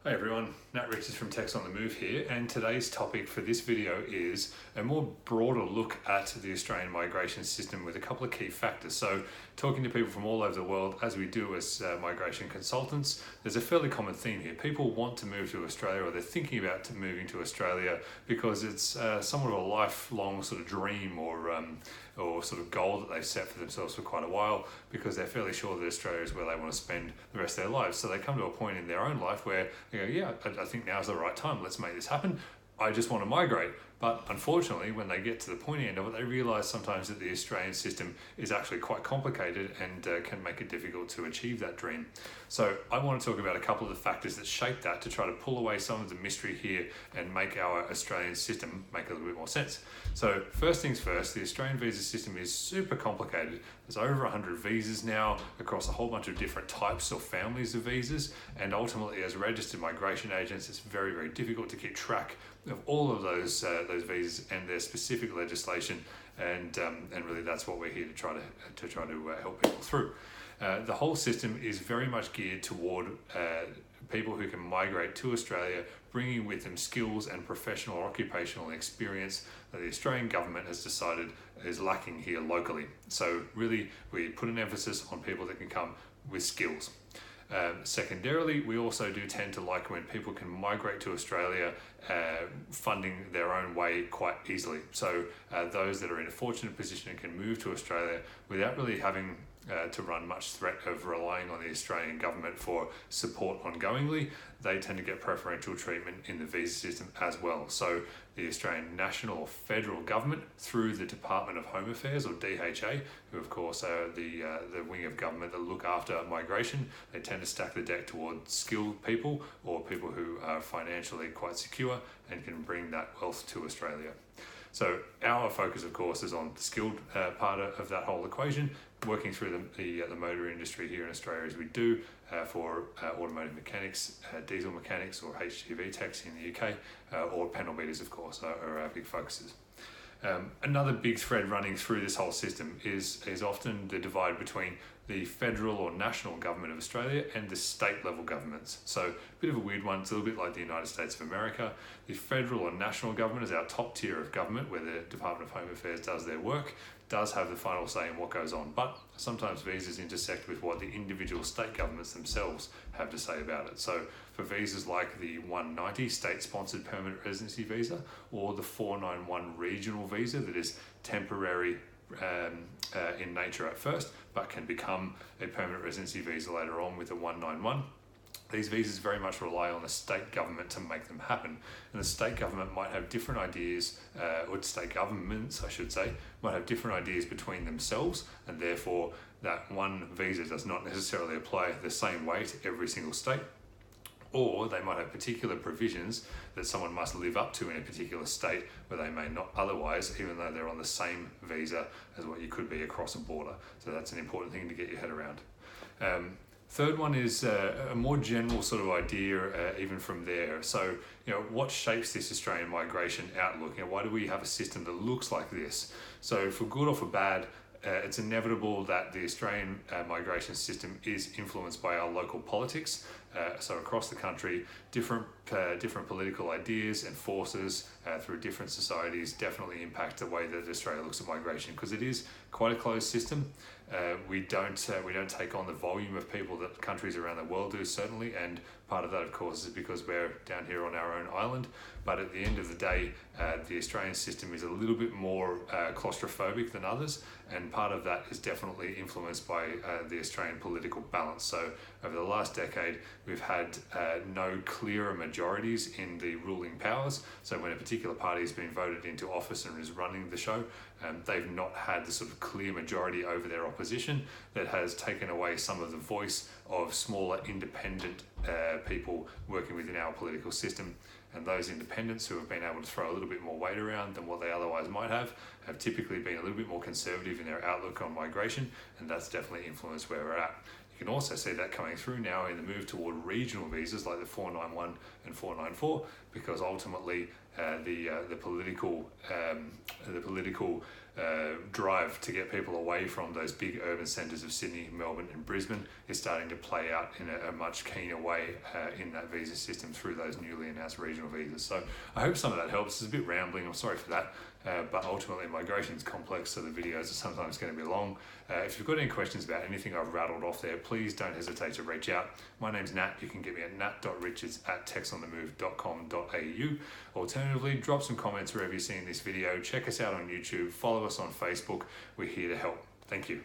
Hi everyone, Nat Richards from Text on the Move here, and today's topic for this video is a more broader look at the Australian migration system with a couple of key factors. So talking to people from all over the world, as we do as migration consultants, there's a fairly common theme here. People want to move to Australia, or they're thinking about moving to Australia because it's somewhat of a lifelong sort of dream or sort of goal that they've set for themselves for quite a while, because they're fairly sure that Australia is where they want to spend the rest of their lives. So they come to a point in their own life where they go, yeah, I think now's the right time, let's make this happen. I just want to migrate. But unfortunately, when they get to the pointy end of it, they realise sometimes that the Australian system is actually quite complicated and can make it difficult to achieve that dream. So I want to talk about a couple of the factors that shape that to try to pull away some of the mystery here and make our Australian system make a little bit more sense. So first things first, the Australian visa system is super complicated. There's over 100 visas now across a whole bunch of different types or families of visas, and ultimately as registered migration agents, it's very, very difficult to keep track of all of those visas and their specific legislation, and really that's what we're here to try to help people through. The whole system is very much geared toward people who can migrate to Australia, bringing with them skills and professional or occupational experience that the Australian government has decided is lacking here locally. So really, we put an emphasis on people that can come with skills. Secondarily, we also do tend to like when people can migrate to Australia funding their own way quite easily. So those that are in a fortunate position and can move to Australia without really having to run much threat of relying on the Australian government for support ongoingly, they tend to get preferential treatment in the visa system as well. So the Australian national or federal government, through the Department of Home Affairs or DHA, who of course are the wing of government that look after migration, they tend to stack the deck towards skilled people or people who are financially quite secure and can bring that wealth to Australia. So our focus, of course, is on the skilled part of that whole equation, working through the motor industry here in Australia as we do for automotive mechanics, diesel mechanics, or HGV techs in the UK, or panel beaters, of course, are our big focuses. Another big thread running through this whole system is often the divide between the federal or national government of Australia and the state level governments. So a bit of a weird one. It's a little bit like the United States of America. The federal or national government is our top tier of government, where the Department of Home Affairs does their work, does have the final say in what goes on, but sometimes visas intersect with what the individual state governments themselves have to say about it. So for visas like the 190 state-sponsored permanent residency visa, or the 491 regional visa that is temporary in nature at first, but can become a permanent residency visa later on with a 191. These visas very much rely on the state government to make them happen. And the state government might have different ideas, or state governments, I should say, might have different ideas between themselves, and therefore that one visa does not necessarily apply the same way to every single state. Or they might have particular provisions that someone must live up to in a particular state where they may not otherwise, even though they're on the same visa as what you could be across a border. So that's an important thing to get your head around. Third one is a more general sort of idea, even from there. So, what shapes this Australian migration outlook? Why do we have a system that looks like this? So, for good or for bad, it's inevitable that the Australian migration system is influenced by our local politics. So across the country, different political ideas and forces through different societies definitely impact the way that Australia looks at migration, because it is quite a closed system. We don't take on the volume of people that countries around the world do, certainly, and part of that, of course, is because we're down here on our own island. But at the end of the day, the Australian system is a little bit more claustrophobic than others, and part of that is definitely influenced by the Australian political balance. So over the last decade, we've had no clearer majorities in the ruling powers. So when a particular party has been voted into office and is running the show, they've not had the sort of clear majority over their opposition that has taken away some of the voice of smaller independent people working within our political system. And those independents who have been able to throw a little bit more weight around than what they otherwise might have typically been a little bit more conservative in their outlook on migration, and that's definitely influenced where we're at. You You can also see that coming through now in the move toward regional visas like the 491 and 494, because ultimately the political drive to get people away from those big urban centres of Sydney, Melbourne and Brisbane is starting to play out in a much keener way in that visa system through those newly announced regional visas. So I hope some of that helps. It's a bit rambling, I'm sorry for that, but ultimately migration is complex, so the videos are sometimes going to be long. If you've got any questions about anything I've rattled off there, please don't hesitate to reach out. My name's Nat. You can get me at nat.richards@techsonthemove.com.au. Alternatively, drop some comments wherever you're seeing this video. Check us out on YouTube. Follow us on Facebook. We're here to help. Thank you.